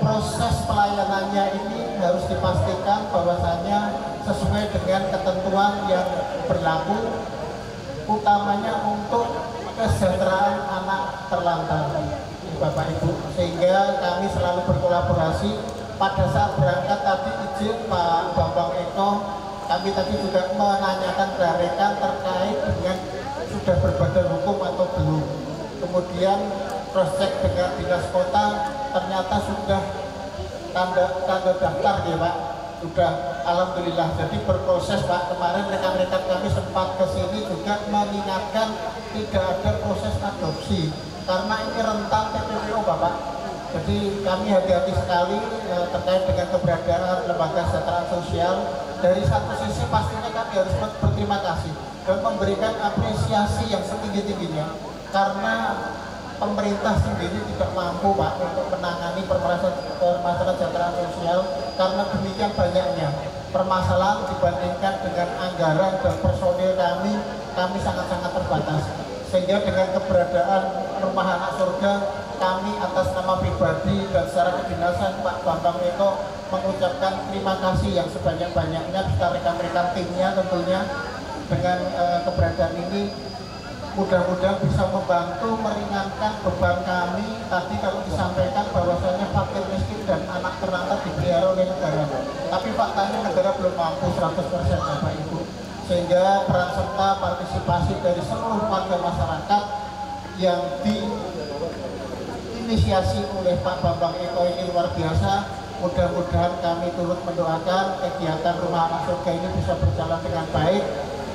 proses pelayanannya ini harus dipastikan bahwasanya sesuai dengan ketentuan yang berlaku, utamanya untuk kesejahteraan anak terlantar, Bapak Ibu, sehingga kami selalu berkolaborasi. Pada saat berangkat tadi izin Pak Bambang Eko, kami tadi juga menanyakan kepada rekan terkait dengan sudah berbadan hukum atau belum. Kemudian cross check dengan dinas kota, ternyata sudah tanda daftar ya Pak, sudah alhamdulillah. Jadi berproses Pak. Kemarin rekan-rekan kami sempat ke sini juga mengingatkan tidak ada proses adopsi karena ini rentan TPPO Bapak. Jadi kami hati-hati sekali terkait dengan keberadaan lembaga kesejahteraan sosial. Dari satu sisi pastinya kami harus berterima kasih dan memberikan apresiasi yang setinggi-tingginya, karena pemerintah sendiri tidak mampu Pak untuk menangani permasalahan kesejahteraan sosial karena demikian banyaknya permasalahan dibandingkan dengan anggaran dan personil kami sangat-sangat terbatas. Sehingga dengan keberadaan rumah anak surga, kami atas nama pribadi dan secara kedinasan Pak Bambang Eko mengucapkan terima kasih yang sebanyak-banyaknya beserta rekan-rekan timnya tentunya. Dengan keberadaan ini mudah-mudahan bisa membantu meringankan beban kami. Tadi kalau disampaikan bahwasanya fakir miskin dan anak terlantar dipelihara oleh negara, tapi faktanya negara belum mampu 100% Bapak Ibu, sehingga peran serta partisipasi dari seluruh warga masyarakat yang diinisiasi oleh Pak Bambang Eko ini luar biasa. Mudah-mudahan kami turut mendoakan kegiatan Rumah Anak Surga ini bisa berjalan dengan baik,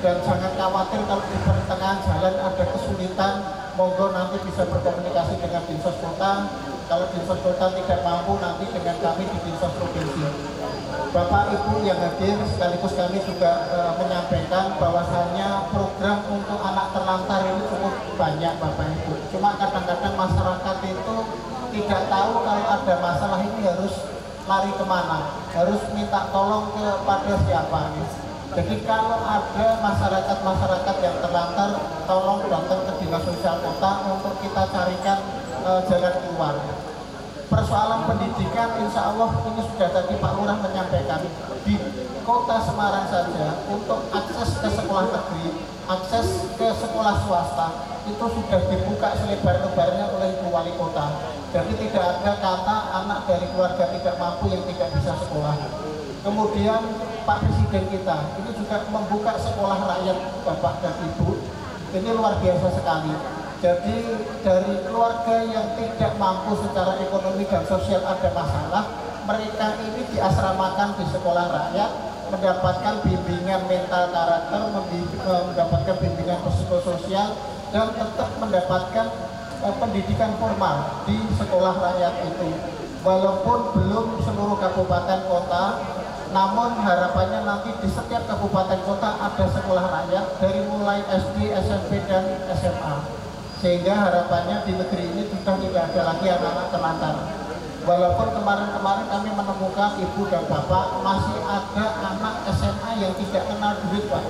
dan jangan khawatir kalau di pertengahan jalan ada kesulitan, monggo nanti bisa berkomunikasi dengan Dinsos Kota. Kalau Dinsos Kota tidak mampu, nanti dengan kami di Dinsos Provinsi. Bapak Ibu yang hadir, sekaligus kami juga menyampaikan bahwasannya program untuk anak terlantar ini cukup banyak Bapak Ibu. Cuma kadang-kadang masyarakat itu tidak tahu kalau ada masalah ini harus lari kemana, harus minta tolong kepada siapa. Jadi kalau ada masyarakat yang terlantar, tolong datang ke Dinas Sosial Kota untuk kita carikan jalan keluar. Persoalan pendidikan, insya Allah ini sudah tadi Pak Lurah menyampaikan, di Kota Semarang saja untuk akses ke sekolah negeri, akses ke sekolah swasta itu sudah dibuka selebar-lebarnya oleh Ibu Wali Kota. Jadi tidak ada kata anak dari keluarga tidak mampu yang tidak bisa sekolah. Kemudian Pak Presiden kita ini juga membuka sekolah rakyat Bapak dan Ibu, ini luar biasa sekali. Jadi dari keluarga yang tidak mampu secara ekonomi dan sosial ada masalah, mereka ini diasramakan di sekolah rakyat, mendapatkan bimbingan mental karakter, mendapatkan bimbingan psikososial, dan tetap mendapatkan pendidikan formal di sekolah rakyat itu. Walaupun belum seluruh kabupaten kota, namun harapannya nanti di setiap kabupaten kota ada sekolah rakyat dari mulai SD, SMP, dan SMA. Sehingga harapannya di negeri ini sudah tidak ada lagi anak-anak terlantar. Walaupun kemarin-kemarin kami menemukan ibu dan bapak masih ada anak SMA yang tidak kenal duit, Pak.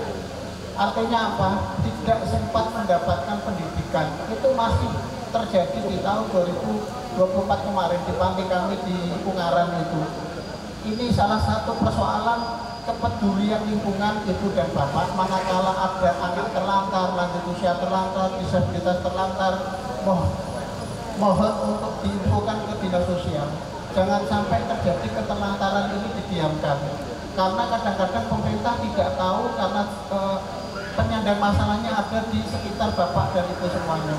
Artinya apa? Tidak sempat mendapatkan pendidikan. Itu masih terjadi di tahun 2024 kemarin di panti kami di Ungaran itu. Ini salah satu persoalan kepedulian lingkungan ibu dan bapak. Manakala ada anak terlantar, lanjut usia terlantar, disabilitas terlantar, mohon untuk diinfokan ke dinas sosial. Jangan sampai terjadi keterlantaran ini didiamkan. Karena kadang-kadang pemerintah tidak tahu karena penyandang masalahnya ada di sekitar bapak dan ibu semuanya.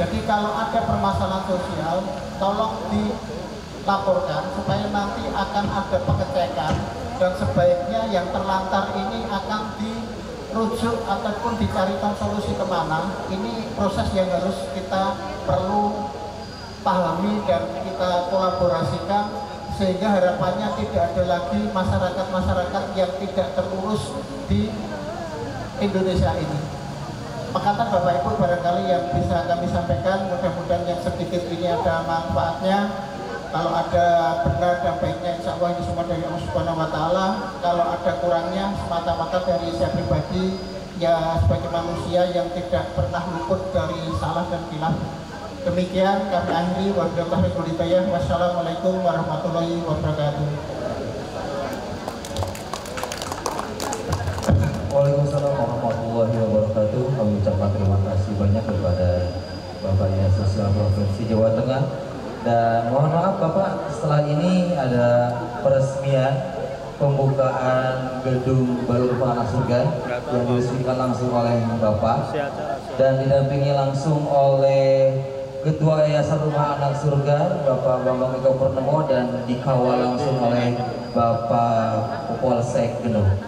Jadi kalau ada permasalahan sosial, tolong dilaporkan supaya nanti akan ada pengecekan, dan sebaiknya yang terlantar ini akan dirujuk ataupun dicarikan solusi kemana. Ini proses yang harus kita perlu pahami dan kita kolaborasikan, sehingga harapannya tidak ada lagi masyarakat-masyarakat yang tidak terurus di Indonesia ini. Makatan Bapak Ibu barangkali yang bisa kami sampaikan, mudah-mudahan yang sedikit ini ada manfaatnya. Kalau ada benar dan baiknya, insya Allah ini semua dari Allah Subhanahu Wa Taala. Kalau ada kurangnya, semata-mata dari saya pribadi, ya sebagai manusia yang tidak pernah luput dari salah dan khilaf. Demikian kami akhiri. Wassalamualaikum warahmatullahi wabarakatuh. Waalaikumsalam warahmatullahi wabarakatuh. Kami ucapkan terima kasih banyak kepada Bapak Dinas Sosial Provinsi Jawa Tengah. Dan mohon maaf Bapak, setelah ini ada peresmian pembukaan gedung baru Rumah Anak Surga yang diresmikan langsung oleh Bapak dan didampingi langsung oleh Ketua Yayasan Rumah Anak Surga Bapak Bambang Eko Purnomo dan dikawal langsung oleh Bapak Polsek Genuk,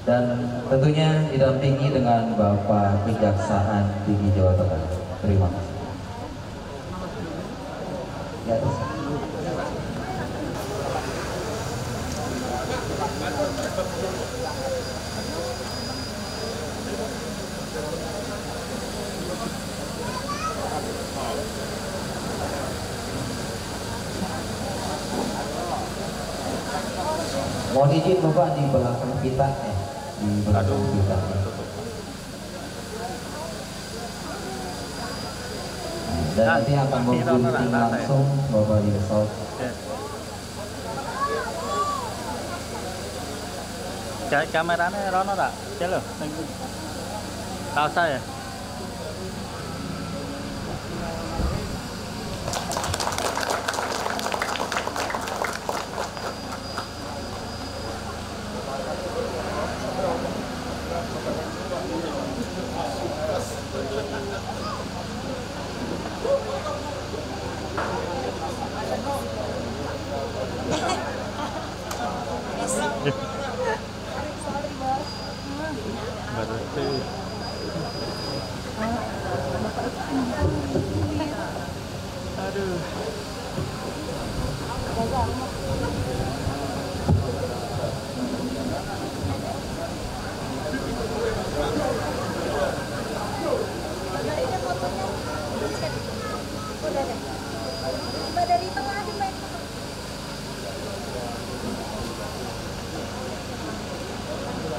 dan tentunya didampingi dengan Bapak Kejaksaan Tinggi Jawa Tengah. Terima kasih. Ya, mohon izin Bapak di belakang kita di belakang kita. Dan nanti akan memgunting langsung Bapak di pesawat. Kameranya Rono tak? Celo, tahu saya. Thank you. Berarti aduh. Dari tengah aja main.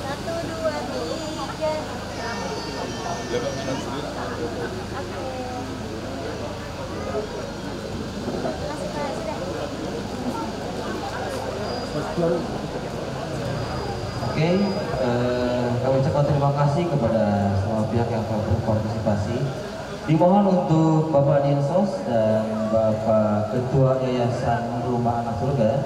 Satu, dua, tiga. Oke, kami ucapkan terima kasih kepada semua pihak yang telah berpartisipasi. Dimohon untuk Bapak Dinsos dan Bapak Ketua Yayasan Rumah Anak Surga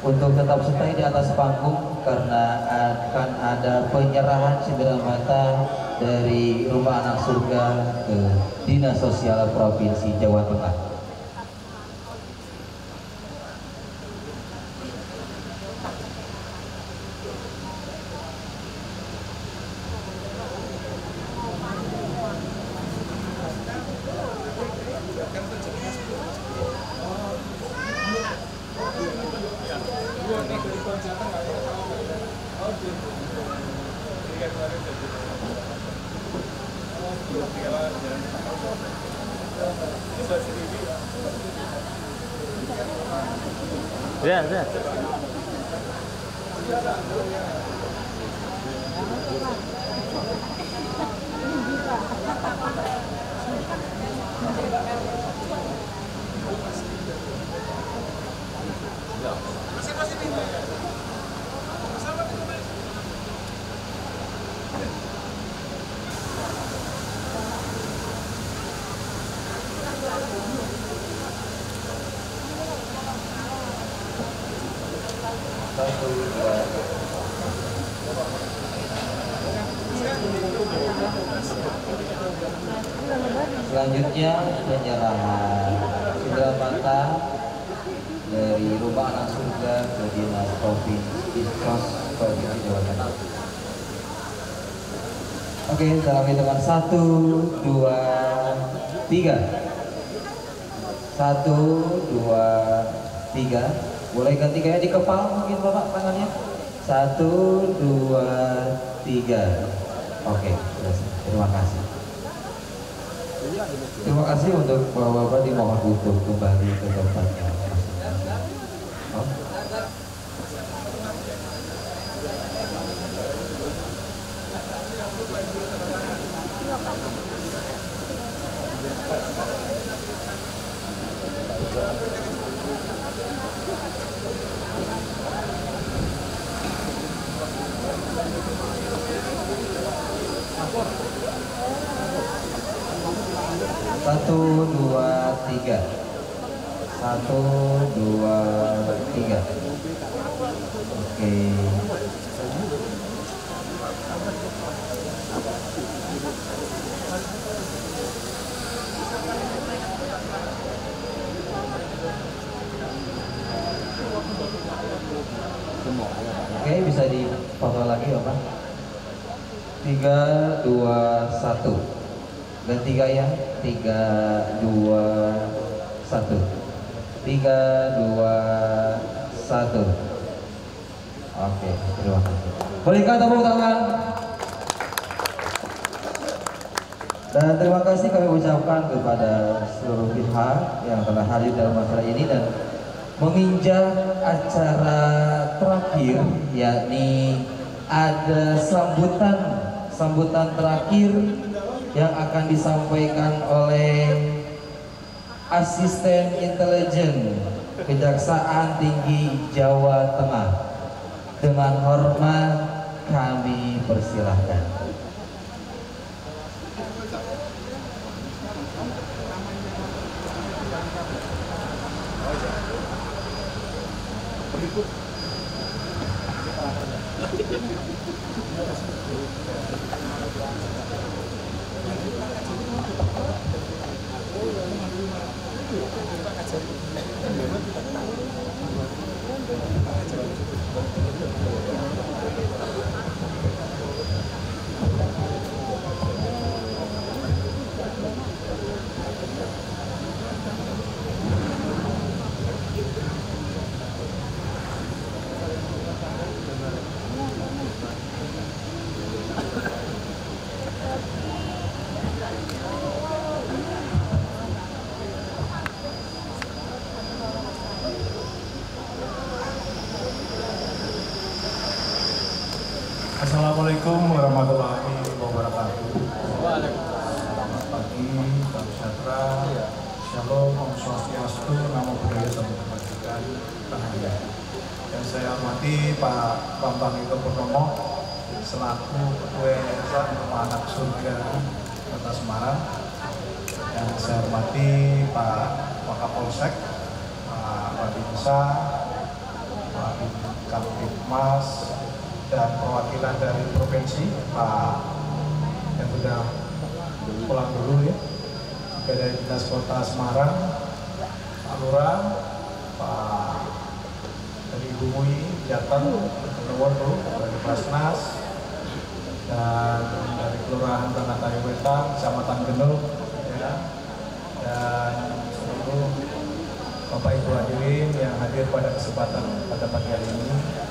untuk tetap stay di atas panggung karena akan ada penyerahan cenderamata dari Rumah Anak Surga ke Dinas Sosial Provinsi Jawa Tengah. Ya, ya. Selanjutnya penyerahan cenderamata dari Rumah Anak Surga ke Dinas Provinsi Jawa Tengah. Oke, dalam hitungan 1, 2, 3. 1, 2, 3. Boleh ganti kayak di kepala mungkin Bapak tangannya. 1, 2, 3. Oke, selesai. Terima kasih. Terima kasih untuk Bapak-bapak, dimohon untuk kembali ke tempatnya. Oh. Satu, dua, tiga. 1, 2, 3. Oke. Oke, bisa difoto lagi Bapak. 3, 2, 1. Dan 3 ya. 3, 2, 1. 3, 2, 1. Oke, terima kasih. Berikan tepuk tangan. Dan terima kasih kami ucapkan kepada seluruh pihak yang telah hadir dalam acara ini dan menginjak acara terakhir, yakni ada sambutan terakhir yang akan disampaikan oleh Asisten Intelijen Kejaksaan Tinggi Jawa Tengah. Dengan hormat kami persilahkan. Assalamualaikum warahmatullahi wabarakatuh. Selamat pagi, salam sejahtera, shalom, om swastiastu, namo buddhaya, salam kebajikan, bahagia. Yang saya hormati Pak Bambang Ito Purnomo selaku Ketua Yayasan Rumah Anak Surga Kota Semarang. Yang saya hormati Pak Wakapolsek, Pak Babinsa, Pak Kamtibmas, dan perwakilan dari provinsi, Pak yang sudah pulang dulu ya, juga dari Dinas Kota Semarang, Pak Lurah, Pak dari Ibu Mui, Jateng, Purworejo, dari Basnas, dan dari Kelurahan Tanah Wetan, Kecamatan Genuk, ya, dan seluruh Bapak Ibu hadirin yang hadir pada kesempatan pada pagi hari ini.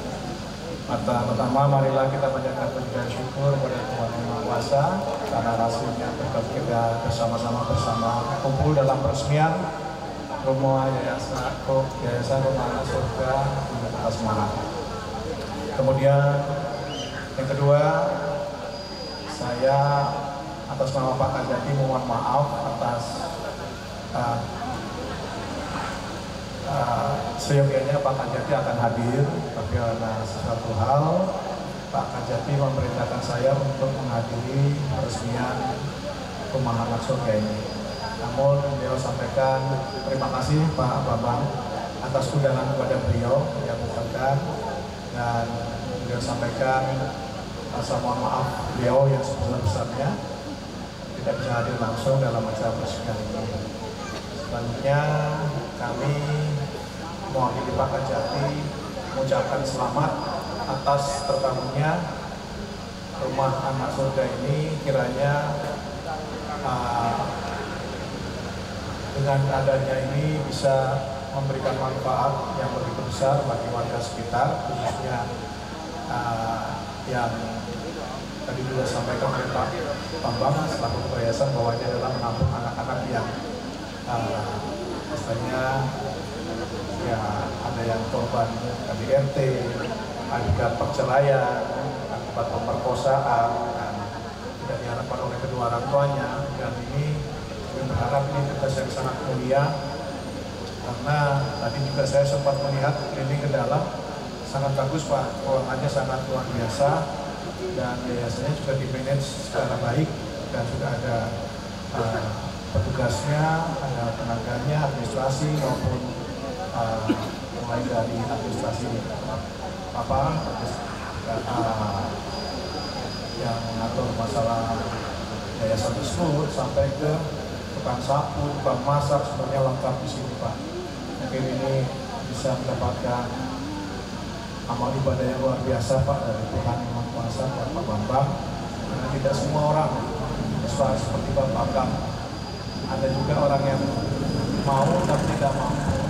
Pertama, marilah kita panjatkan puji dan syukur kepada Tuhan Yang Maha Kuasa karena hasilnya berkat kita bersama-sama kumpul dalam peresmian Rumah Yayasan Rumah Anak Surga di Kota Semarang. Kemudian yang kedua, saya atas nama Pak Kajati mohon maaf atas seyogianya Pak Kajati akan hadir, tapi karena sesuatu hal Pak Kajati memerintahkan saya untuk menghadiri peresmian Rumah Anak Surga ini. Namun beliau sampaikan terima kasih Pak Bambang atas undangan kepada beliau yang mengucapkan, dan beliau sampaikan rasa mohon maaf beliau yang sebesar-besarnya tidak bisa hadir langsung dalam acara peresmian ini. Selanjutnya kami mewakili Pak Kajati mengucapkan selamat atas terbangunnya Rumah Anak Surga ini. Kiranya dengan adanya ini bisa memberikan manfaat yang begitu besar bagi warga sekitar, khususnya yang tadi juga sampaikan oleh Pak Bambang selaku Ketua Yayasan bahwa ini adalah menampung anak-anak yang misalnya ya ada yang korban KDRT, ada perceraian, akibat pemerkosaan, dan tidak diharapkan oleh kedua orang tuanya. Dan ini kami berharap ini tugas yang sangat mulia, karena tadi juga saya sempat melihat keliling ke dalam, sangat bagus Pak, ruangannya sangat luar biasa, dan yayasannya juga dimanage secara baik, dan sudah ada petugasnya, ada tenaganya, administrasi maupun mulai dari administrasi yang mengatur masalah yayasan tersebut sampai ke tukang sapu, tukang masak, semuanya lengkap di sini Pak. Mungkin ini bisa mendapatkan amal ibadah yang luar biasa Pak dari Tuhan Yang Maha Kuasa, Pak Bambang. Karena tidak semua orang seperti Pak Bambang. Ada juga orang yang mau tapi tidak mampu.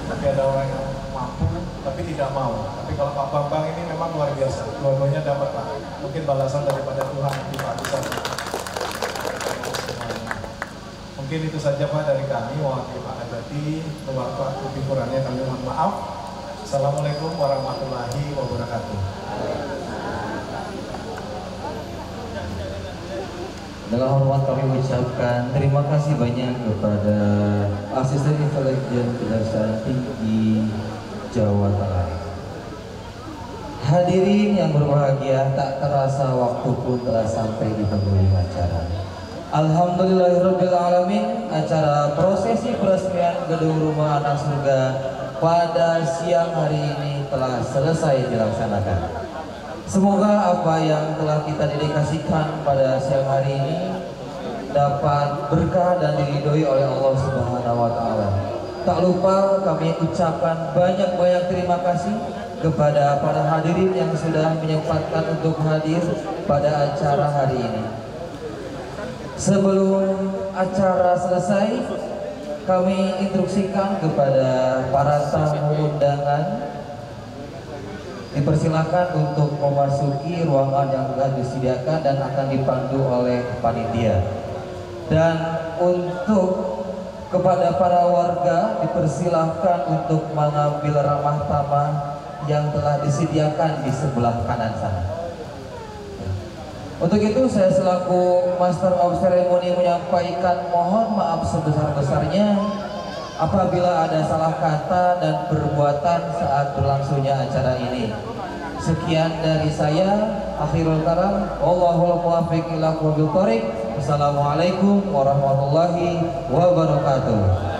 Tapi ada orang yang mampu tapi tidak mau. Tapi kalau Pak Bambang ini memang luar biasa. Dua-duanya dapat Pak. Mungkin balasan daripada Tuhan di Pak Besar. Mungkin itu saja Pak dari kami, mewakili Pak Kajati. Lebih kurangnya kami mohon maaf. Assalamualaikum warahmatullahi wabarakatuh. Dengan hormat kami ucapkan terima kasih banyak kepada Asisten Intelijen Kejaksaan Tinggi Jawa Tengah. Hadirin yang berbahagia, tak terasa waktu pun telah sampai di penghujung acara. Alhamdulillahirrabbilalamin, acara prosesi peresmian Gedung Rumah Anak Surga pada siang hari ini telah selesai dilaksanakan. Semoga apa yang telah kita dedikasikan pada siang hari ini dapat berkah dan diridhoi oleh Allah Subhanahu wa Ta'ala. Tak lupa kami ucapkan banyak-banyak terima kasih kepada para hadirin yang sudah menyempatkan untuk hadir pada acara hari ini. Sebelum acara selesai, kami instruksikan kepada para tamu undangan dipersilakan untuk memasuki ruangan yang telah disediakan dan akan dipandu oleh panitia. Dan untuk kepada para warga dipersilahkan untuk mengambil ramah tamah yang telah disediakan di sebelah kanan sana. Untuk itu saya selaku Master of Ceremony menyampaikan mohon maaf sebesar-besarnya apabila ada salah kata dan perbuatan saat berlangsungnya acara ini. Sekian dari saya, akhirul kalam, wallahul muwaffiq ila aqwamit thoriq. Assalamualaikum warahmatullahi wabarakatuh.